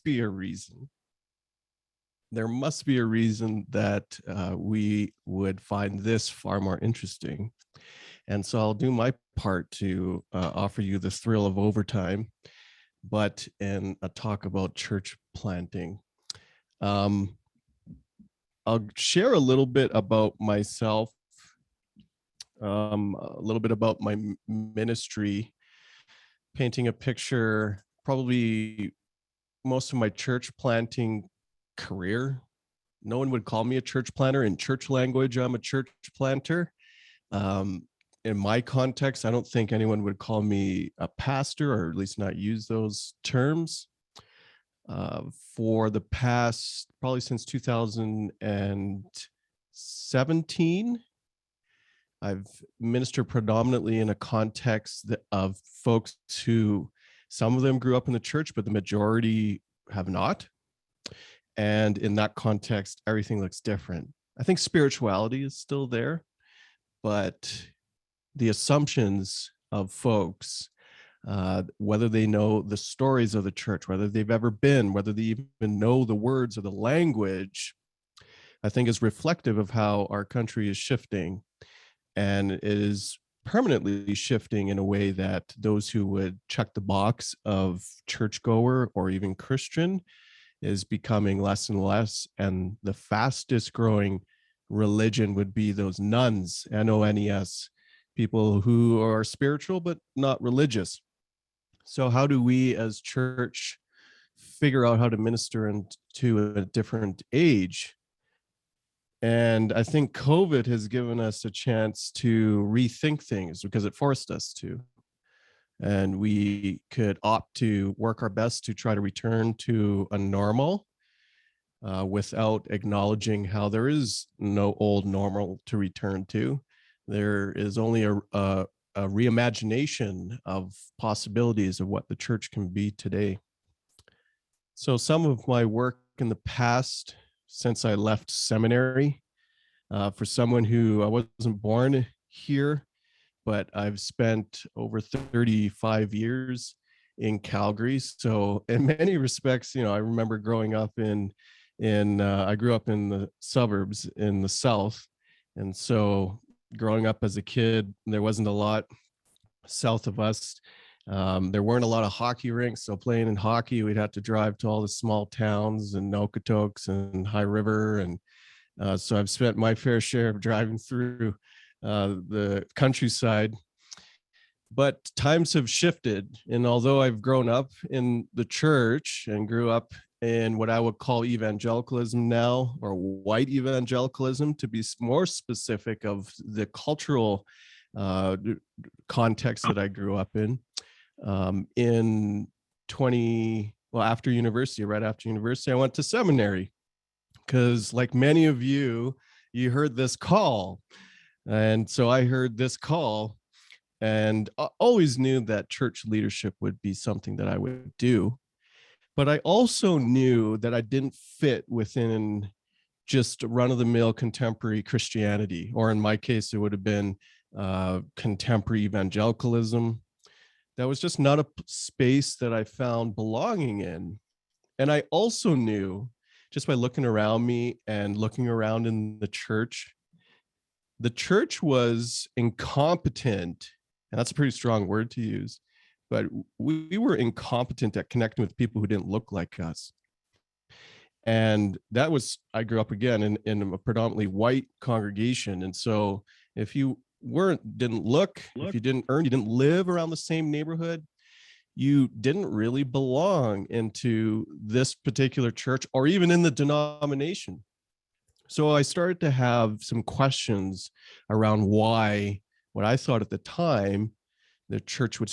be a reason. There must be a reason that we would find this far more interesting. And so I'll do my part to offer you the thrill of overtime, but in a talk about church planting. I'll share a little bit about myself, a little bit about my ministry, painting a picture, probably most of my church planting career. No one would call me a church planter. In church language, I'm a church planter. In my context, I don't think anyone would call me a pastor, or at least not use those terms. For the past, probably since 2017, I've ministered predominantly in a context of folks who, some of them grew up in the church, but the majority have not. And in that context, everything looks different. I think spirituality is still there, but the assumptions of folks, whether they know the stories of the church, whether they've ever been, whether they even know the words or the language, I think is reflective of how our country is shifting. And it is permanently shifting in a way that those who would check the box of churchgoer or even Christian is becoming less and less. And the fastest growing religion would be those nuns, N-O-N-E-S, people who are spiritual but not religious. So how do we as church figure out how to minister into a different age? And I think COVID has given us a chance to rethink things because it forced us to. And we could opt to work our best to try to return to a normal without acknowledging how there is no old normal to return to. There is only a reimagination of possibilities of what the church can be today. So some of my work in the past, since I left seminary, for someone who I wasn't born here, but I've spent over 35 years in Calgary. So in many respects, I remember growing up I grew up in the suburbs in the South. And so growing up as a kid, there wasn't a lot south of us. There weren't a lot of hockey rinks. So playing in hockey, we'd have to drive to all the small towns and Okotoks and High River. And so I've spent my fair share of driving through the countryside. But times have shifted. And although I've grown up in the church and grew up in what I would call evangelicalism now, or white evangelicalism, to be more specific of the cultural context that I grew up in after university, right after university, I went to seminary because, like many of you heard this call. And so I heard this call and I always knew that church leadership would be something that I would do. But I also knew that I didn't fit within just run-of-the-mill contemporary Christianity, or in my case, it would have been contemporary evangelicalism. That was just not a space that I found belonging in. And I also knew, just by looking around me and looking around in the church was incompetent, and that's a pretty strong word to use, but we were incompetent at connecting with people who didn't look like us. And I grew up again in a predominantly white congregation. And so if you didn't look, if you didn't earn, you didn't live around the same neighborhood, you didn't really belong into this particular church or even in the denomination. So I started to have some questions around why, what I thought at the time, the church would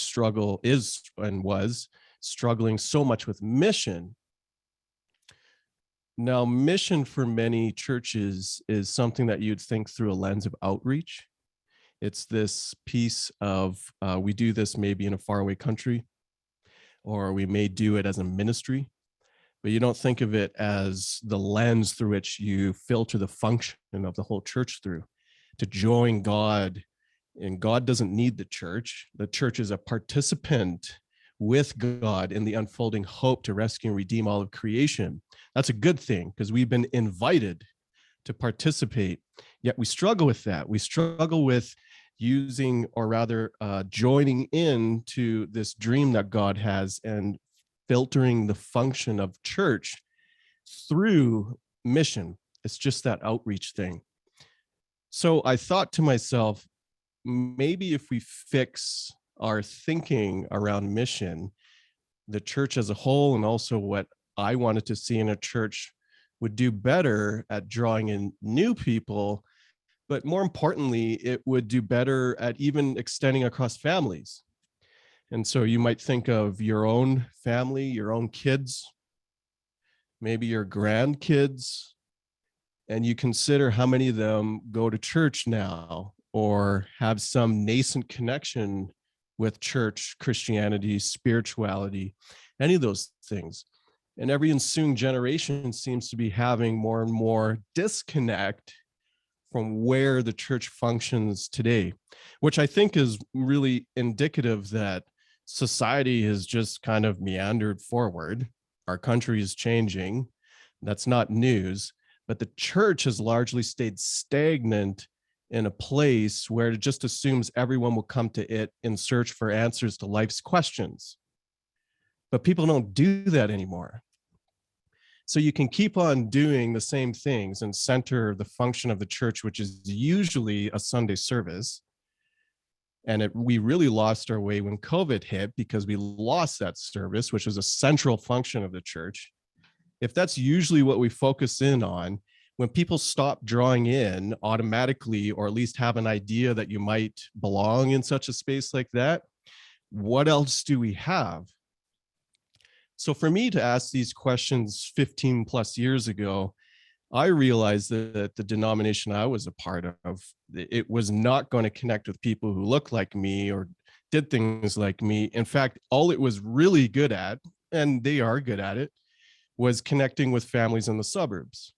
was struggling so much with mission. Now, mission for many churches is something that you'd think through a lens of outreach. It's this piece of, we do this maybe in a faraway country, or we may do it as a ministry, but you don't think of it as the lens through which you filter the function of the whole church through, to join God. And God doesn't need the church. The church is a participant with God in the unfolding hope to rescue and redeem all of creation. That's a good thing because we've been invited to participate. Yet we struggle with that. We struggle with using, or rather joining in to this dream that God has and filtering the function of church through mission. It's just that outreach thing. So I thought to myself, maybe if we fix our thinking around mission, the church as a whole, and also what I wanted to see in a church, would do better at drawing in new people, but more importantly, it would do better at even extending across families. And so you might think of your own family, your own kids, maybe your grandkids, and you consider how many of them go to church now or have some nascent connection with church, Christianity, spirituality, any of those things. And every ensuing generation seems to be having more and more disconnect from where the church functions today, which I think is really indicative that society has just kind of meandered forward. Our country is changing. That's not news, but the church has largely stayed stagnant in a place where it just assumes everyone will come to it in search for answers to life's questions. But people don't do that anymore. So you can keep on doing the same things and center the function of the church, which is usually a Sunday service. And we really lost our way when COVID hit because we lost that service, which was a central function of the church. If that's usually what we focus in on, when people stop drawing in automatically, or at least have an idea that you might belong in such a space like that, what else do we have? So for me to ask these questions 15 plus years ago, I realized that the denomination I was a part of, it was not going to connect with people who looked like me or did things like me. In fact, all it was really good at, and they are good at it, was connecting with families in the suburbs.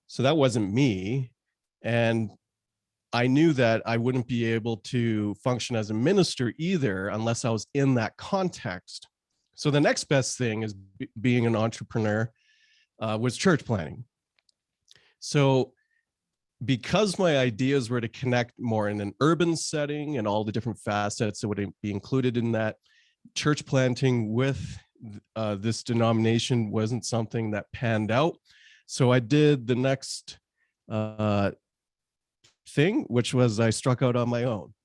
So that wasn't me. And I knew that I wouldn't be able to function as a minister either unless I was in that context. So the next best thing is being an entrepreneur was church planning. So because my ideas were to connect more in an urban setting and all the different facets that would be included in that, church planting with this denomination wasn't something that panned out. So I did the next thing, which was I struck out on my own,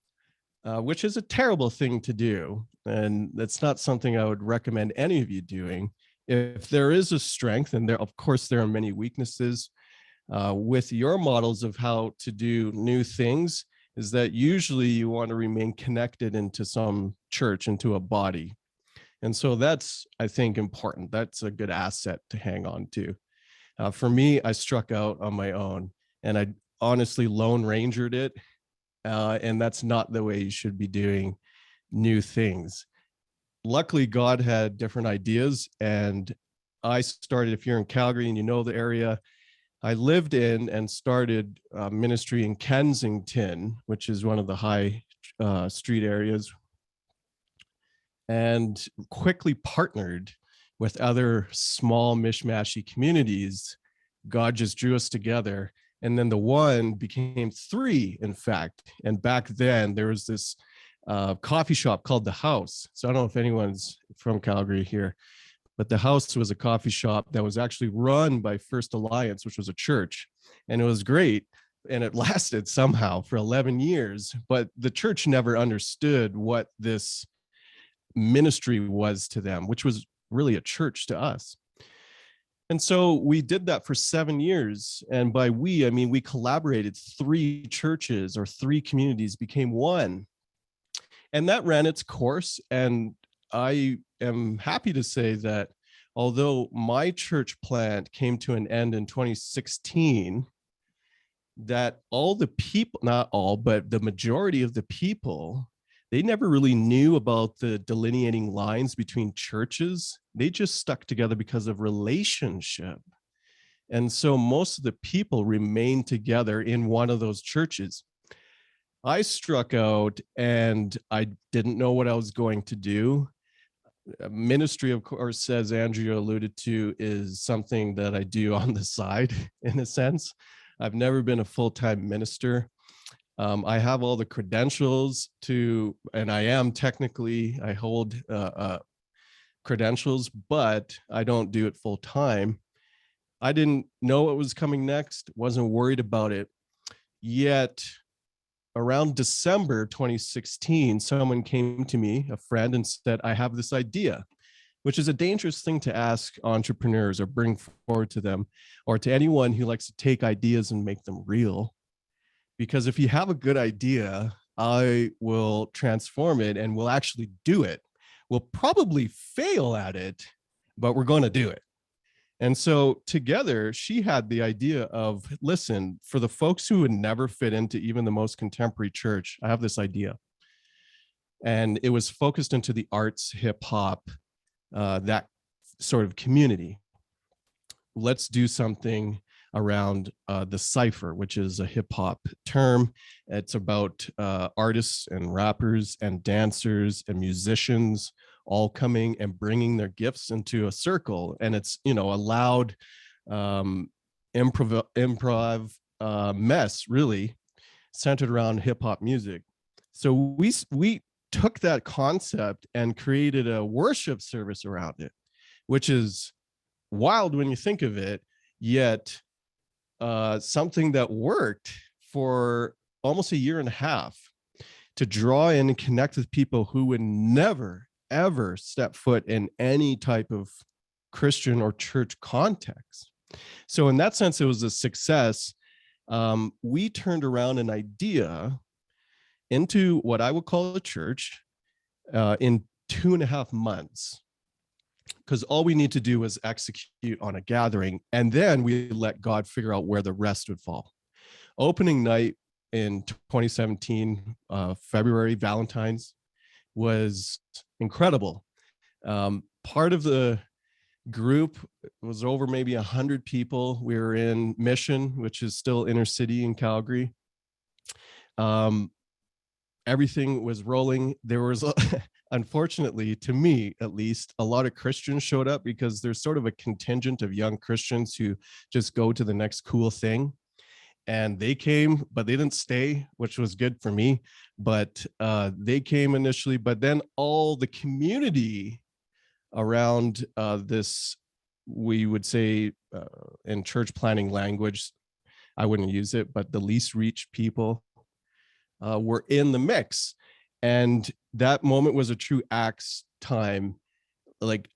which is a terrible thing to do. And that's not something I would recommend any of you doing. If there is a strength, and there, of course, there are many weaknesses with your models of how to do new things, is that usually you want to remain connected into some church, into a body. And so that's, I think, important. That's a good asset to hang on to. For me, I struck out on my own, and I honestly Lone Rangered it. And that's not the way you should be doing new things. Luckily, God had different ideas, and I started, if you're in Calgary and you know the area, I lived in and started ministry in Kensington, which is one of the high street areas, and quickly partnered with other small mishmashy communities. God just drew us together. And then the one became three, in fact. And back then there was this coffee shop called The House. So I don't know if anyone's from Calgary here, but The House was a coffee shop that was actually run by First Alliance, which was a church. And it was great. And it lasted somehow for 11 years. But the church never understood what this ministry was to them, which was really a church to us. And so we did that for 7 years. And by we, I mean, we collaborated. 3 churches or 3 communities became one. And that ran its course. And I am happy to say that although my church plant came to an end in 2016, that all the people, not all, but the majority of the people, they never really knew about the delineating lines between churches. They just stuck together because of relationship. And so most of the people remained together in one of those churches. I struck out and I didn't know what I was going to do. Ministry, of course, as Andrea alluded to, is something that I do on the side, in a sense. I've never been a full-time minister. I have all the credentials to, and I am technically, I hold credentials, but I don't do it full time. I didn't know what was coming next, wasn't worried about it. Yet around December 2016, someone came to me, a friend, and said, I have this idea, which is a dangerous thing to ask entrepreneurs or bring forward to them, or to anyone who likes to take ideas and make them real. Because if you have a good idea, I will transform it and we'll actually do it. We'll probably fail at it, but we're going to do it. And so together, she had the idea of, listen, for the folks who would never fit into even the most contemporary church, I have this idea. And it was focused into the arts, hip hop, that sort of community. Let's do something around the cipher, which is a hip hop term. It's about artists and rappers and dancers and musicians all coming and bringing their gifts into a circle. And it's, a loud improv mess, really, centered around hip hop music. So we took that concept and created a worship service around it, which is wild when you think of it, yet something that worked for almost a year and a half to draw in and connect with people who would never, ever step foot in any type of Christian or church context. So in that sense, it was a success. We turned around an idea into what I would call a church in 2.5 months. Because all we need to do is execute on a gathering, and then we let God figure out where the rest would fall. Opening night in 2017, February, Valentine's, was incredible. Part of the group was over maybe 100 people. We were in Mission, which is still inner city in Calgary. Everything was rolling. There was, unfortunately, to me at least, a lot of Christians showed up because there's sort of a contingent of young Christians who just go to the next cool thing. And they came, but they didn't stay, which was good for me. But they came initially, but then all the community around this, we would say in church planning language, I wouldn't use it, but the least reached people were in the mix. And that moment was a true Acts time. Like,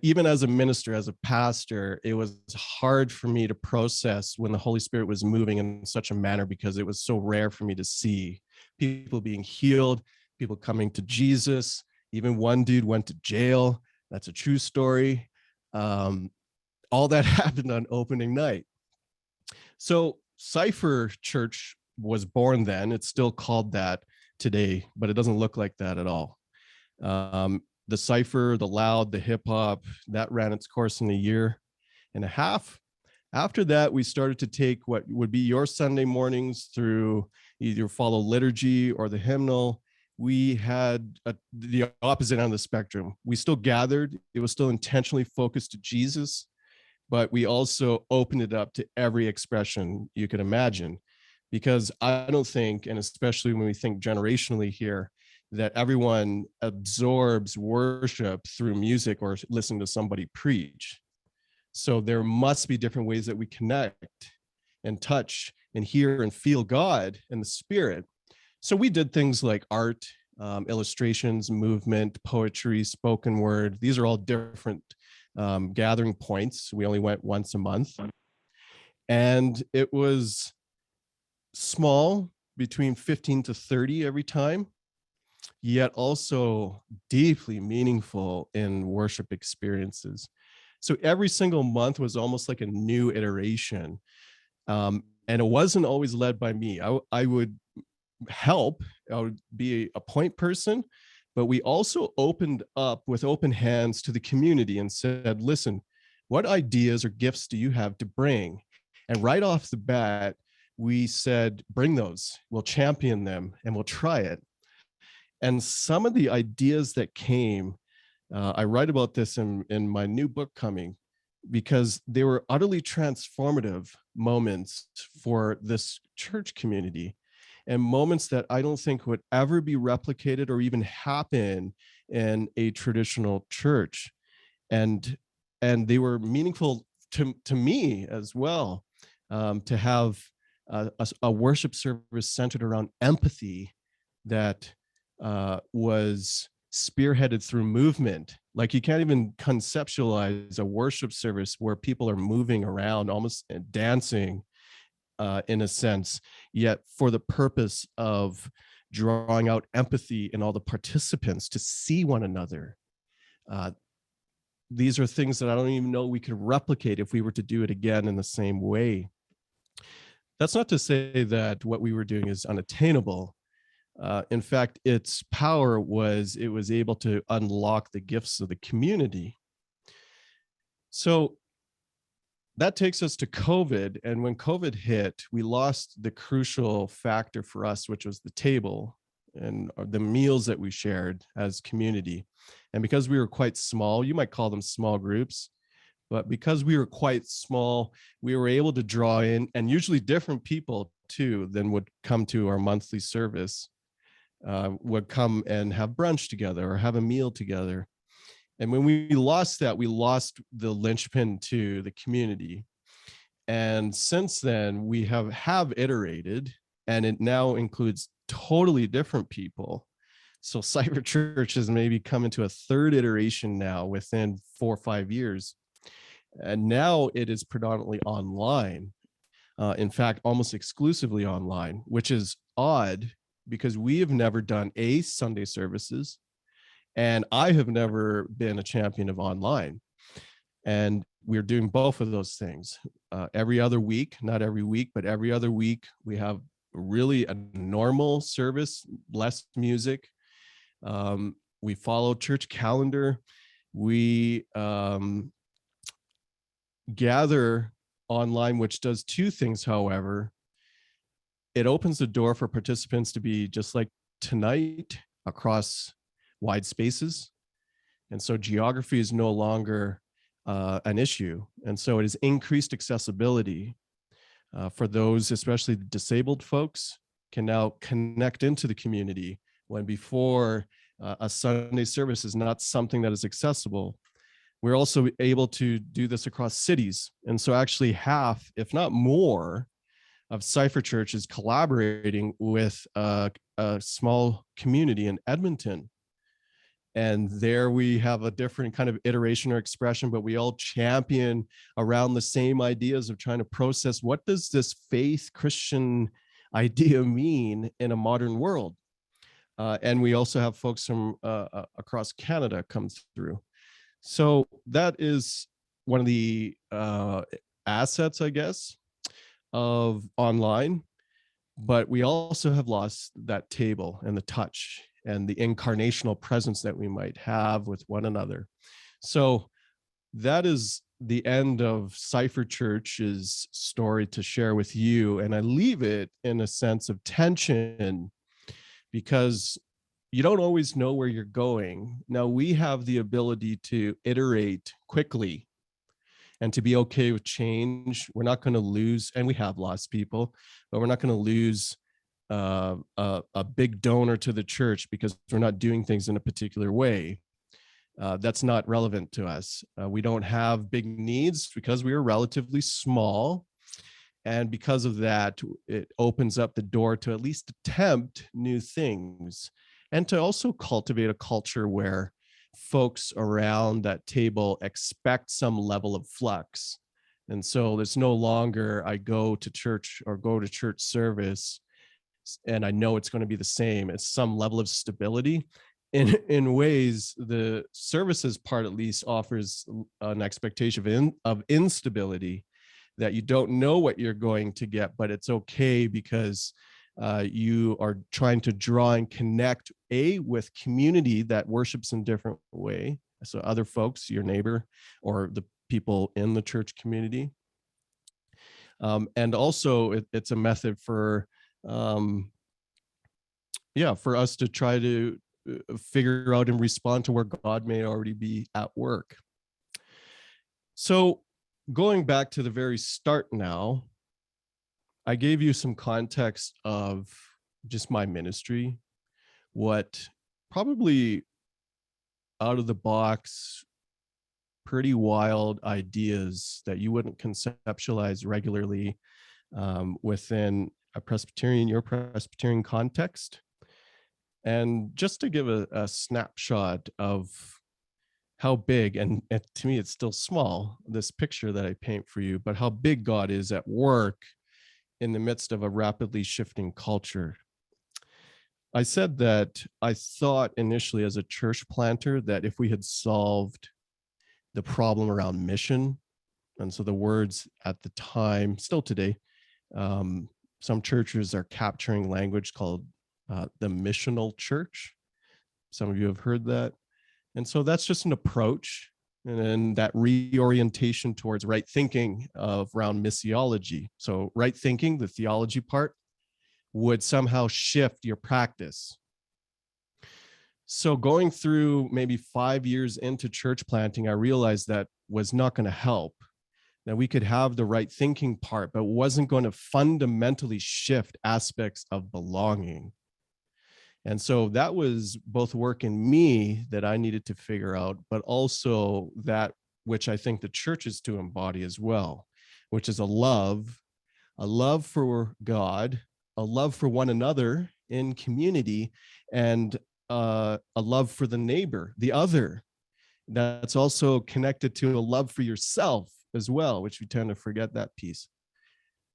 even as a minister, as a pastor, it was hard for me to process when the Holy Spirit was moving in such a manner, because it was so rare for me to see people being healed, people coming to Jesus. Even one dude went to jail. That's a true story. All that happened on opening night. So Cypher Church was born then. It's still called that today, but it doesn't look like that at all. The cipher, the loud, the hip hop, that ran its course in 1.5 years. After that, we started to take what would be your Sunday mornings through either follow liturgy or the hymnal. We had the opposite end of the spectrum. We still gathered. It was still intentionally focused to Jesus, but we also opened it up to every expression you could imagine. Because I don't think, and especially when we think generationally here, that everyone absorbs worship through music or listening to somebody preach. So there must be different ways that we connect and touch and hear and feel God and the Spirit. So we did things like art, illustrations, movement, poetry, spoken word. These are all different gathering points. We only went once a month. And it was small, between 15 to 30 every time, yet also deeply meaningful in worship experiences. So every single month was almost like a new iteration. And it wasn't always led by me. I would help, I would be a point person, but we also opened up with open hands to the community and said, listen, what ideas or gifts do you have to bring? And right off the bat, we said, bring those, we'll champion them, and we'll try it. And some of the ideas that came I write about this in my new book coming, because they were utterly transformative moments for this church community, and moments that I don't think would ever be replicated or even happen in a traditional church. And they were meaningful to me as well, to have a worship service centered around empathy that was spearheaded through movement. Like, you can't even conceptualize a worship service where people are moving around, almost dancing, in a sense, yet for the purpose of drawing out empathy in all the participants to see one another. Uh, these are things that I don't even know we could replicate if we were to do it again in the same way. That's not to say that what we were doing is unattainable. In fact, its power was it was able to unlock the gifts of the community. So that takes us to COVID. And when COVID hit, we lost the crucial factor for us, which was the table and the meals that we shared as community. And because we were quite small, you might call them small groups, but because we were quite small, we were able to draw in, and usually different people too than would come to our monthly service, would come and have brunch together or have a meal together. And when we lost that, we lost the linchpin to the community. And since then, we have iterated, and it now includes totally different people. So Cyber Church has maybe come into a third iteration now within 4 or 5 years. And now it is predominantly online. In fact, almost exclusively online, which is odd because we have never done Sunday services, and I have never been a champion of online. And we're doing both of those things every other week, not every week, but every other week. We have really a normal service, less music. We follow church calendar. We gather online, which does two things, however. It opens the door for participants to be just like tonight across wide spaces. And so geography is no longer an issue. And so it has increased accessibility for those, especially the disabled folks, can now connect into the community, when before a Sunday service is not something that is accessible. We're also able to do this across cities. And so actually half, if not more, of Cypher Church is collaborating with a small community in Edmonton. And there we have a different kind of iteration or expression, but we all champion around the same ideas of trying to process, what does this faith Christian idea mean in a modern world? And we also have folks from across Canada come through. So that is one of the assets, I guess, of online. But we also have lost that table and the touch and the incarnational presence that we might have with one another. So that is the end of Cypher Church's story to share with you. And I leave it in a sense of tension, because you don't always know where you're going. Now, we have the ability to iterate quickly and to be okay with change. We're not going to lose, and we have lost people, but we're not going to lose a big donor to the church because we're not doing things in a particular way. That's not relevant to us. We don't have big needs because we are relatively small. And because of that, it opens up the door to at least attempt new things, and to also cultivate a culture where folks around that table expect some level of flux. And so it's no longer I go to church or go to church service and I know it's going to be the same. It's some level of stability. In ways, the services part at least offers an expectation of instability, that you don't know what you're going to get, but it's okay because you are trying to draw and connect with community that worships in different way. So other folks, your neighbor or the people in the church community. And also it's a method for, for us to try to figure out and respond to where God may already be at work. So going back to the very start now, I gave you some context of just my ministry, what probably out of the box, pretty wild ideas that you wouldn't conceptualize regularly within your Presbyterian context. And just to give a snapshot of how big, and to me it's still small, this picture that I paint for you, but how big God is at work in the midst of a rapidly shifting culture. I said that I thought initially as a church planter that if we had solved the problem around mission, and so the words at the time, still today, some churches are capturing language called the missional church. Some of you have heard that. And so that's just an approach, and then that reorientation towards right thinking around missiology. So right thinking, the theology part, would somehow shift your practice. So going through maybe 5 years into church planting, I realized that was not going to help. That we could have the right thinking part, but wasn't going to fundamentally shift aspects of belonging. And so that was both work in me that I needed to figure out, but also that which I think the church is to embody as well, which is a love for God, a love for one another in community, and a love for the neighbor, the other. That's also connected to a love for yourself as well, which we tend to forget that piece.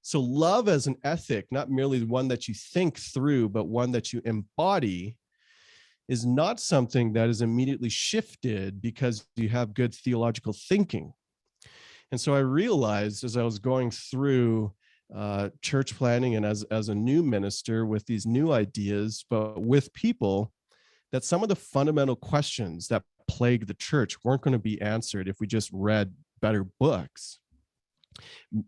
So love as an ethic, not merely one that you think through, but one that you embody, is not something that is immediately shifted because you have good theological thinking. And so I realized as I was going through church planning and as a new minister with these new ideas, but with people, that some of the fundamental questions that plague the church weren't going to be answered if we just read better books.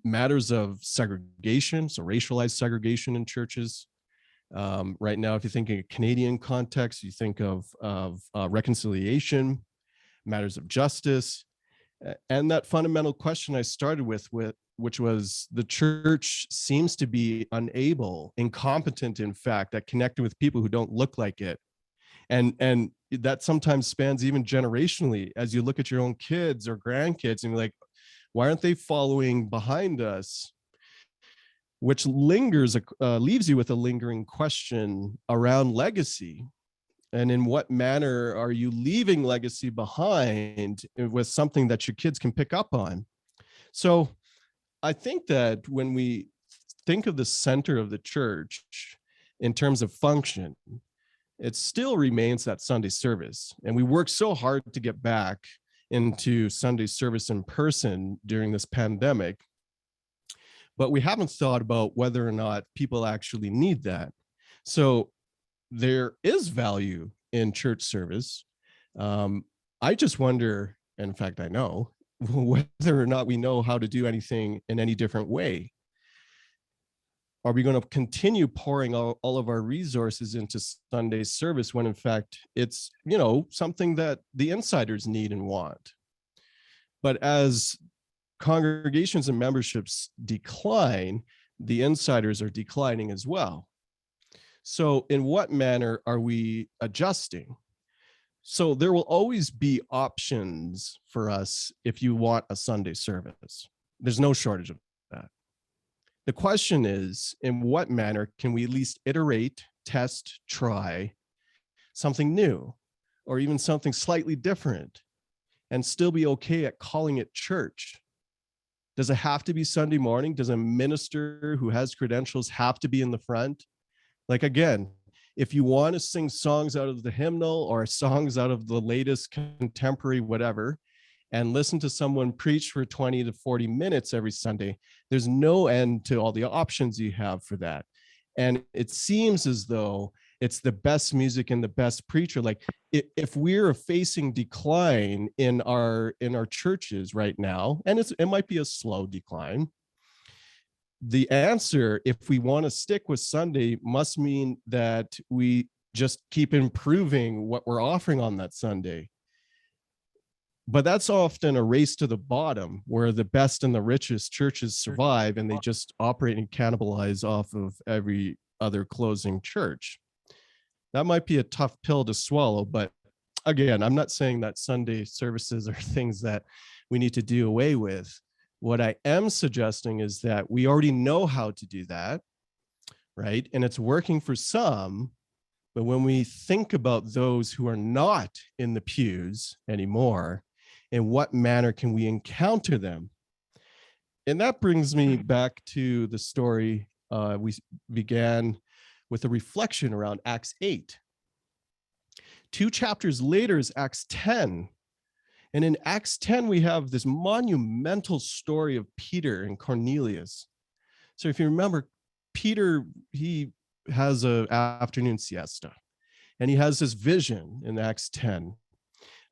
Matters of segregation, so racialized segregation in churches. Right now, if you think in a Canadian context, you think of reconciliation, matters of justice, and that fundamental question I started with, which was the church seems to be unable, incompetent, in fact, at connecting with people who don't look like it. And that sometimes spans even generationally as you look at your own kids or grandkids and you're like, why aren't they following behind us? Which leaves you with a lingering question around legacy. And in what manner are you leaving legacy behind with something that your kids can pick up on? So I think that when we think of the center of the church in terms of function, it still remains that Sunday service. And we work so hard to get back into Sunday service in person during this pandemic, but we haven't thought about whether or not people actually need that. So there is value in church service. I just wonder, and in fact, I know, whether or not we know how to do anything in any different way. Are we going to continue pouring all of our resources into Sunday service when in fact it's, something that the insiders need and want? But as congregations and memberships decline, the insiders are declining as well. So in what manner are we adjusting? So there will always be options for us if you want a Sunday service. There's no shortage of that. The question is, in what manner can we at least iterate, test, try something new, or even something slightly different, and still be okay at calling it church? Does it have to be Sunday morning? Does a minister who has credentials have to be in the front? Like, again, if you want to sing songs out of the hymnal or songs out of the latest contemporary whatever, and listen to someone preach for 20 to 40 minutes every Sunday, there's no end to all the options you have for that. And it seems as though it's the best music and the best preacher. Like if we're facing decline in our churches right now, and it might be a slow decline, the answer, if we want to stick with Sunday, must mean that we just keep improving what we're offering on that Sunday. But that's often a race to the bottom where the best and the richest churches survive and they just operate and cannibalize off of every other closing church. That might be a tough pill to swallow, but again, I'm not saying that Sunday services are things that we need to do away with. What I am suggesting is that we already know how to do that, right? And it's working for some, but when we think about those who are not in the pews anymore, in what manner can we encounter them? And that brings me back to the story we began with a reflection around Acts 8. 2 chapters later is Acts 10. And in Acts 10, we have this monumental story of Peter and Cornelius. So if you remember, Peter, he has an afternoon siesta, and he has this vision in Acts 10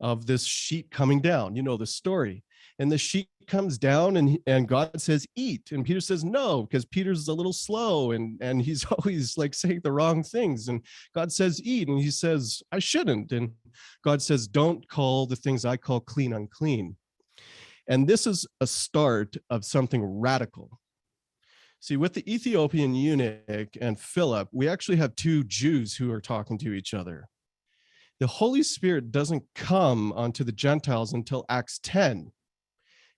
of this sheet coming down. You know the story. And the sheet comes down and God says, eat. And Peter says, no, because Peter's a little slow and he's always like saying the wrong things. And God says, eat. And he says, I shouldn't. And God says, don't call the things I call clean unclean. And this is a start of something radical. See, with the Ethiopian eunuch and Philip, we actually have 2 Jews who are talking to each other. The Holy Spirit doesn't come onto the Gentiles until Acts 10.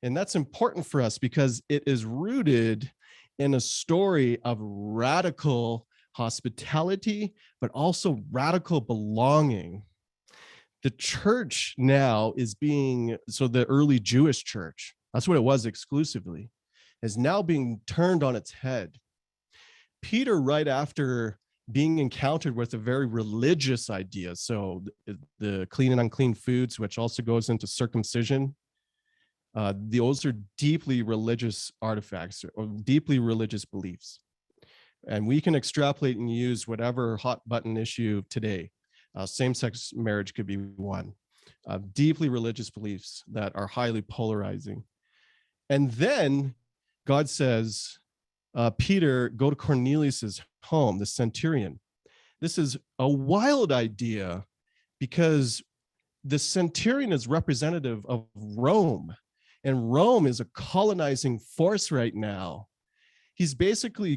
And that's important for us because it is rooted in a story of radical hospitality, but also radical belonging. The church now is so the early Jewish church, that's what it was exclusively, is now being turned on its head. Peter, right after being encountered with a very religious idea, so the clean and unclean foods, which also goes into circumcision, those are deeply religious artifacts or deeply religious beliefs. And we can extrapolate and use whatever hot button issue today. Same-sex marriage could be one. Deeply religious beliefs that are highly polarizing. And then God says, Peter, go to Cornelius's home, the centurion. This is a wild idea because the centurion is representative of Rome, and Rome is a colonizing force right now.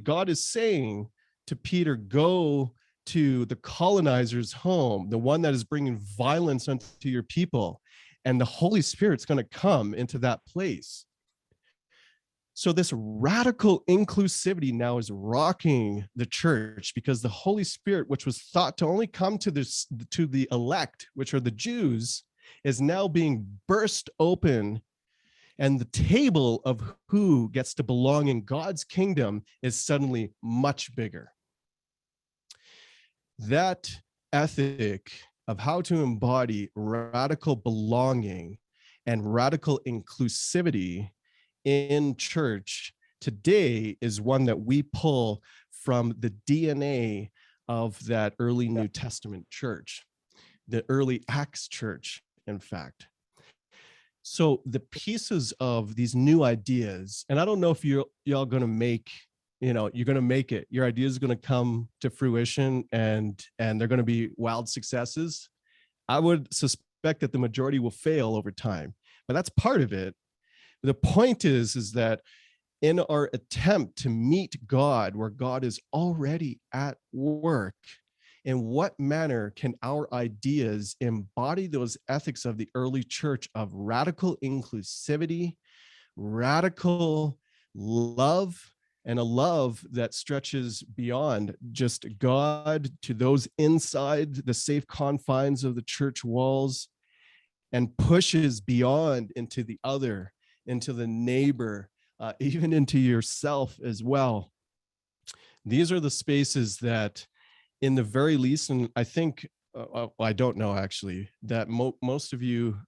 God is saying to Peter, go to the colonizer's home, the one that is bringing violence unto your people, and the Holy Spirit's going to come into that place. So this radical inclusivity now is rocking the church because the Holy Spirit, which was thought to only come to the elect, which are the Jews, is now being burst open, and the table of who gets to belong in God's kingdom is suddenly much bigger. That ethic of how to embody radical belonging and radical inclusivity in church today is one that we pull from the DNA of that early New Testament church, the early Acts church, in fact. So the pieces of these new ideas, and I don't know if y'all going to make, you're going to make it. Your ideas are going to come to fruition and they're going to be wild successes. I would suspect that the majority will fail over time, but that's part of it. The point is that in our attempt to meet God, where God is already at work, in what manner can our ideas embody those ethics of the early church of radical inclusivity, radical love, and a love that stretches beyond just God to those inside the safe confines of the church walls and pushes beyond into the other, into the neighbor, even into yourself as well. These are the spaces that, in the very least, and I think, I don't know actually, that most of you,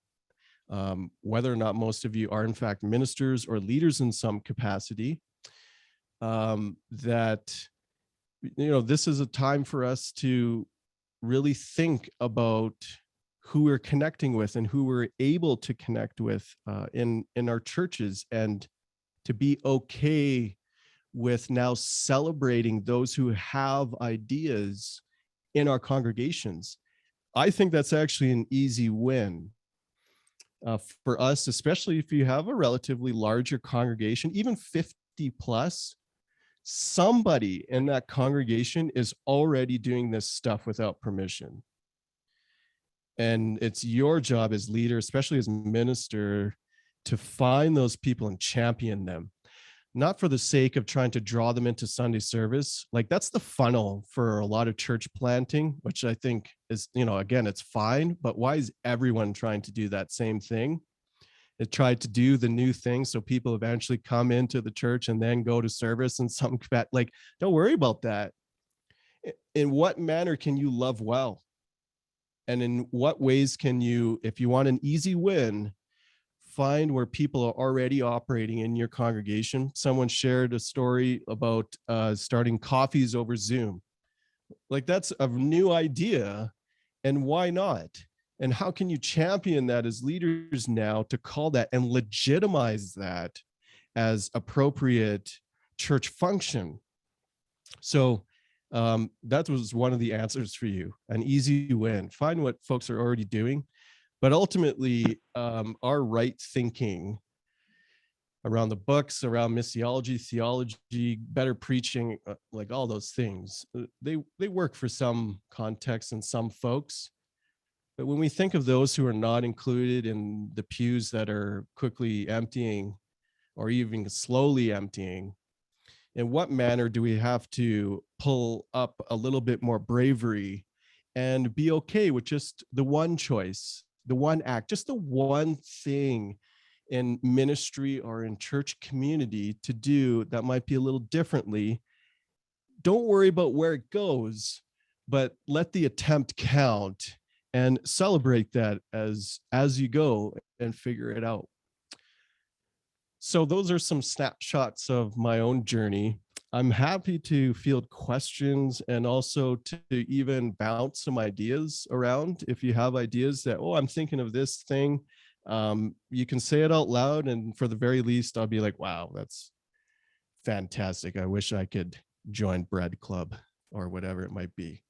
whether or not most of you are in fact ministers or leaders in some capacity, that, this is a time for us to really think about who we're connecting with and who we're able to connect with in our churches, and to be okay with now celebrating those who have ideas in our congregations. I think that's actually an easy win for us, especially if you have a relatively larger congregation, even 50 plus. Somebody in that congregation is already doing this stuff without permission. And it's your job as leader, especially as minister, to find those people and champion them, not for the sake of trying to draw them into Sunday service. Like, that's the funnel for a lot of church planting, which I think is, again, it's fine, but why is everyone trying to do that same thing? It tried to do the new thing so people eventually come into the church and then go to service and some, like, don't worry about that. In what manner can you love well? And in what ways can you, if you want an easy win, find where people are already operating in your congregation? Someone shared a story about starting coffees over Zoom. Like, that's a new idea, and why not? And how can you champion that as leaders now to call that and legitimize that as appropriate church function? So that was one of the answers for you, an easy win. Find what folks are already doing. But ultimately, our right thinking around the books, around missiology, theology, better preaching, like all those things, they work for some contexts and some folks. But when we think of those who are not included in the pews that are quickly emptying or even slowly emptying, in what manner do we have to pull up a little bit more bravery and be okay with just the one choice, the one act, just the one thing in ministry or in church community to do that might be a little differently? Don't worry about where it goes, but let the attempt count and celebrate that as you go and figure it out. So those are some snapshots of my own journey. I'm happy to field questions and also to even bounce some ideas around. If you have ideas that, oh, I'm thinking of this thing, you can say it out loud. And for the very least, I'll be like, wow, that's fantastic. I wish I could join Bread Club or whatever it might be.